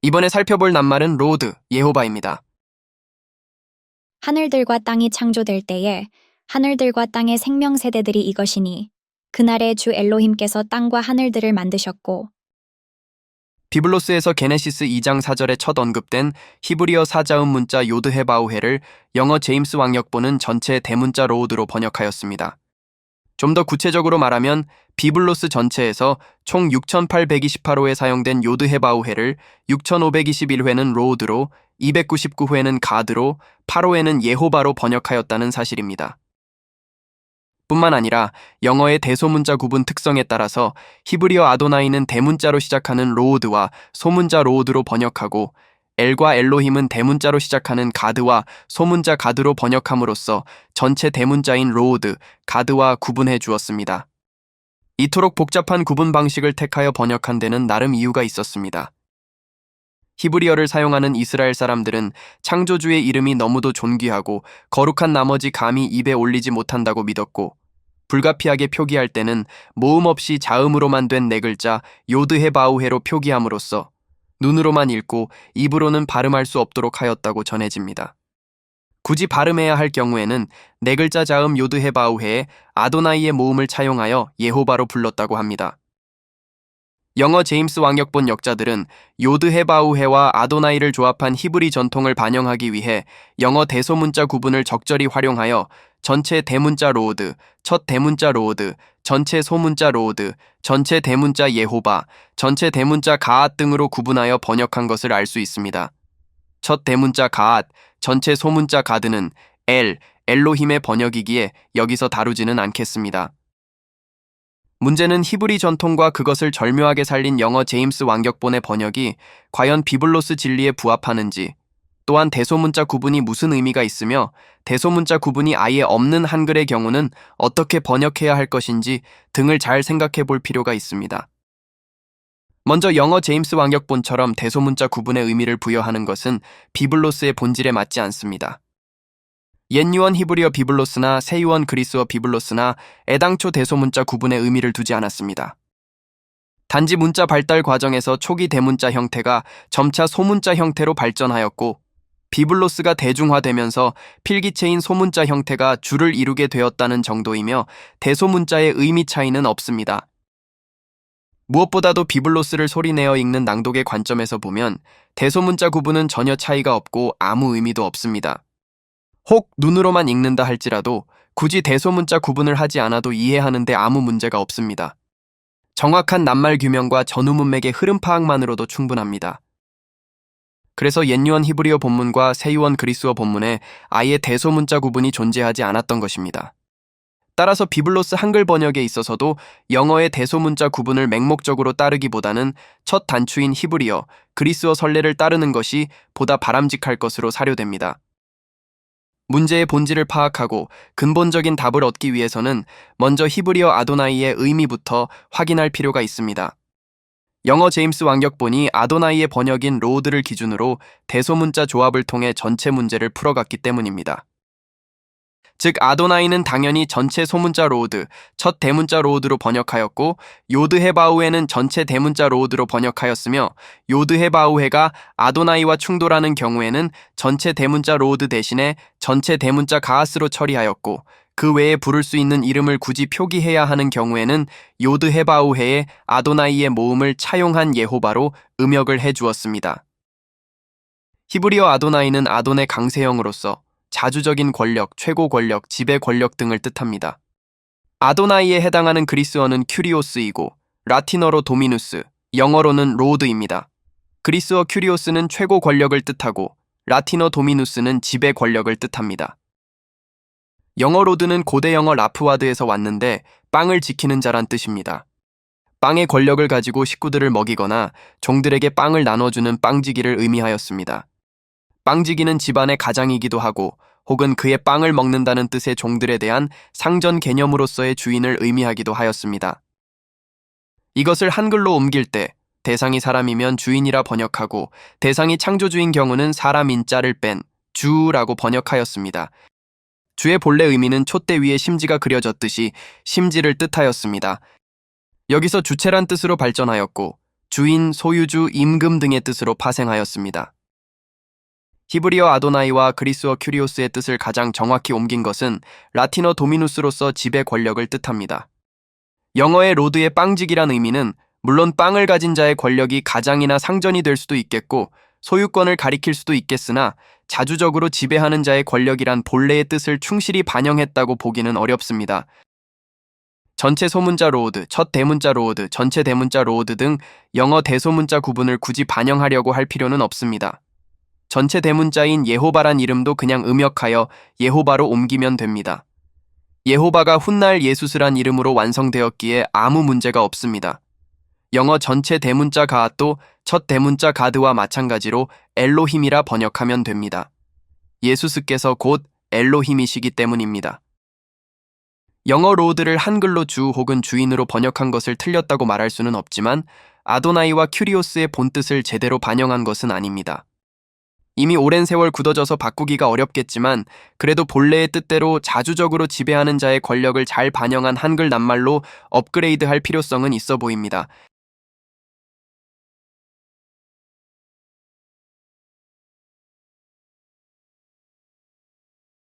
이번에 살펴볼 낱말은 로드, 예호바입니다. 하늘들과 땅이 창조될 때에 하늘들과 땅의 생명세대들이 이것이니 그날에 주 엘로힘께서 땅과 하늘들을 만드셨고 비블로스에서 게네시스 2장 4절에 첫 언급된 히브리어 사자음 문자 요드헤바우헤를 영어 제임스 왕역본은 전체 대문자 로드로 번역하였습니다. 좀 더 구체적으로 말하면 비블로스 전체에서 총 6,828호에 사용된 요드헤바우헤를 6,521회는 로드로, 299회는 가드로, 8호에는 예호바로 번역하였다는 사실입니다. 뿐만 아니라 영어의 대소문자 구분 특성에 따라서 히브리어 아도나이는 대문자로 시작하는 로우드와 소문자 로우드로 번역하고 엘과 엘로힘은 대문자로 시작하는 가드와 소문자 가드로 번역함으로써 전체 대문자인 로우드, 가드와 구분해 주었습니다. 이토록 복잡한 구분 방식을 택하여 번역한 데는 나름 이유가 있었습니다. 히브리어를 사용하는 이스라엘 사람들은 창조주의 이름이 너무도 존귀하고 거룩한 나머지 감히 입에 올리지 못한다고 믿었고 불가피하게 표기할 때는 모음 없이 자음으로만 된 네 글자 요드헤바우헤로 표기함으로써 눈으로만 읽고 입으로는 발음할 수 없도록 하였다고 전해집니다. 굳이 발음해야 할 경우에는 네 글자 자음 요드헤바우헤에 아도나이의 모음을 차용하여 예호바로 불렀다고 합니다. 영어 제임스 왕역본 역자들은 요드헤바우헤와 아도나이를 조합한 히브리 전통을 반영하기 위해 영어 대소문자 구분을 적절히 활용하여 전체 대문자 로드, 첫 대문자 로드, 전체 소문자 로드, 전체 대문자 예호바, 전체 대문자 가앗 등으로 구분하여 번역한 것을 알 수 있습니다. 첫 대문자 가앗, 전체 소문자 가드는 엘로힘의 번역이기에 여기서 다루지는 않겠습니다. 문제는 히브리 전통과 그것을 절묘하게 살린 영어 제임스 왕역본의 번역이 과연 비블로스 진리에 부합하는지, 또한 대소문자 구분이 무슨 의미가 있으며 대소문자 구분이 아예 없는 한글의 경우는 어떻게 번역해야 할 것인지 등을 잘 생각해 볼 필요가 있습니다. 먼저 영어 제임스 왕역본처럼 대소문자 구분의 의미를 부여하는 것은 비블로스의 본질에 맞지 않습니다. 옛 유언 히브리어 비블로스나 새 유언 그리스어 비블로스나 애당초 대소문자 구분의 의미를 두지 않았습니다. 단지 문자 발달 과정에서 초기 대문자 형태가 점차 소문자 형태로 발전하였고 비블로스가 대중화되면서 필기체인 소문자 형태가 줄을 이루게 되었다는 정도이며 대소문자의 의미 차이는 없습니다. 무엇보다도 비블로스를 소리내어 읽는 낭독의 관점에서 보면 대소문자 구분은 전혀 차이가 없고 아무 의미도 없습니다. 혹 눈으로만 읽는다 할지라도 굳이 대소문자 구분을 하지 않아도 이해하는데 아무 문제가 없습니다. 정확한 낱말 규명과 전후 문맥의 흐름 파악만으로도 충분합니다. 그래서 옛 유언 히브리어 본문과 새 유언 그리스어 본문에 아예 대소문자 구분이 존재하지 않았던 것입니다. 따라서 비블로스 한글 번역에 있어서도 영어의 대소문자 구분을 맹목적으로 따르기보다는 첫 단추인 히브리어, 그리스어 선례를 따르는 것이 보다 바람직할 것으로 사료됩니다. 문제의 본질을 파악하고 근본적인 답을 얻기 위해서는 먼저 히브리어 아도나이의 의미부터 확인할 필요가 있습니다. 영어 제임스 왕역본이 아도나이의 번역인 로드를 기준으로 대소문자 조합을 통해 전체 문제를 풀어갔기 때문입니다. 즉 아도나이는 당연히 전체 소문자 로드, 첫 대문자 로드로 번역하였고 요드헤바우헤는 전체 대문자 로드로 번역하였으며 요드헤바우헤가 아도나이와 충돌하는 경우에는 전체 대문자 로드 대신에 전체 대문자 가앗으로 처리하였고 그 외에 부를 수 있는 이름을 굳이 표기해야 하는 경우에는 요드헤바우헤의 아도나이의 모음을 차용한 예호바로 음역을 해주었습니다. 히브리어 아도나이는 아돈의 강세형으로서 자주적인 권력, 최고 권력, 지배 권력 등을 뜻합니다. 아도나이에 해당하는 그리스어는 큐리오스이고 라틴어로 도미누스, 영어로는 로드입니다. 그리스어 큐리오스는 최고 권력을 뜻하고 라틴어 도미누스는 지배 권력을 뜻합니다. 영어 로드는 고대 영어 라프와드에서 왔는데 빵을 지키는 자란 뜻입니다. 빵의 권력을 가지고 식구들을 먹이거나 종들에게 빵을 나눠주는 빵지기를 의미하였습니다. 빵지기는 집안의 가장이기도 하고 혹은 그의 빵을 먹는다는 뜻의 종들에 대한 상전 개념으로서의 주인을 의미하기도 하였습니다. 이것을 한글로 옮길 때 대상이 사람이면 주인이라 번역하고 대상이 창조주인 경우는 사람 인자를 뺀 주라고 번역하였습니다. 주의 본래 의미는 촛대 위에 심지가 그려졌듯이 심지를 뜻하였습니다. 여기서 주체란 뜻으로 발전하였고 주인, 소유주, 임금 등의 뜻으로 파생하였습니다. 히브리어 아도나이와 그리스어 큐리오스의 뜻을 가장 정확히 옮긴 것은 라틴어 도미누스로서 지배 권력을 뜻합니다. 영어의 로드의 빵지기란 의미는 물론 빵을 가진 자의 권력이 가장이나 상전이 될 수도 있겠고 소유권을 가리킬 수도 있겠으나 자주적으로 지배하는 자의 권력이란 본래의 뜻을 충실히 반영했다고 보기는 어렵습니다. 전체 소문자 로드, 첫 대문자 로드, 전체 대문자 로드 등 영어 대소문자 구분을 굳이 반영하려고 할 필요는 없습니다. 전체 대문자인 예호바란 이름도 그냥 음역하여 예호바로 옮기면 됩니다. 예호바가 훗날 예수스란 이름으로 완성되었기에 아무 문제가 없습니다. 영어 전체 대문자 가앗도 첫 대문자 가드와 마찬가지로 엘로힘이라 번역하면 됩니다. 예수스께서 곧 엘로힘이시기 때문입니다. 영어 로드를 한글로 주 혹은 주인으로 번역한 것을 틀렸다고 말할 수는 없지만 아도나이와 큐리오스의 본뜻을 제대로 반영한 것은 아닙니다. 이미 오랜 세월 굳어져서 바꾸기가 어렵겠지만 그래도 본래의 뜻대로 자주적으로 지배하는 자의 권력을 잘 반영한 한글 낱말로 업그레이드할 필요성은 있어 보입니다.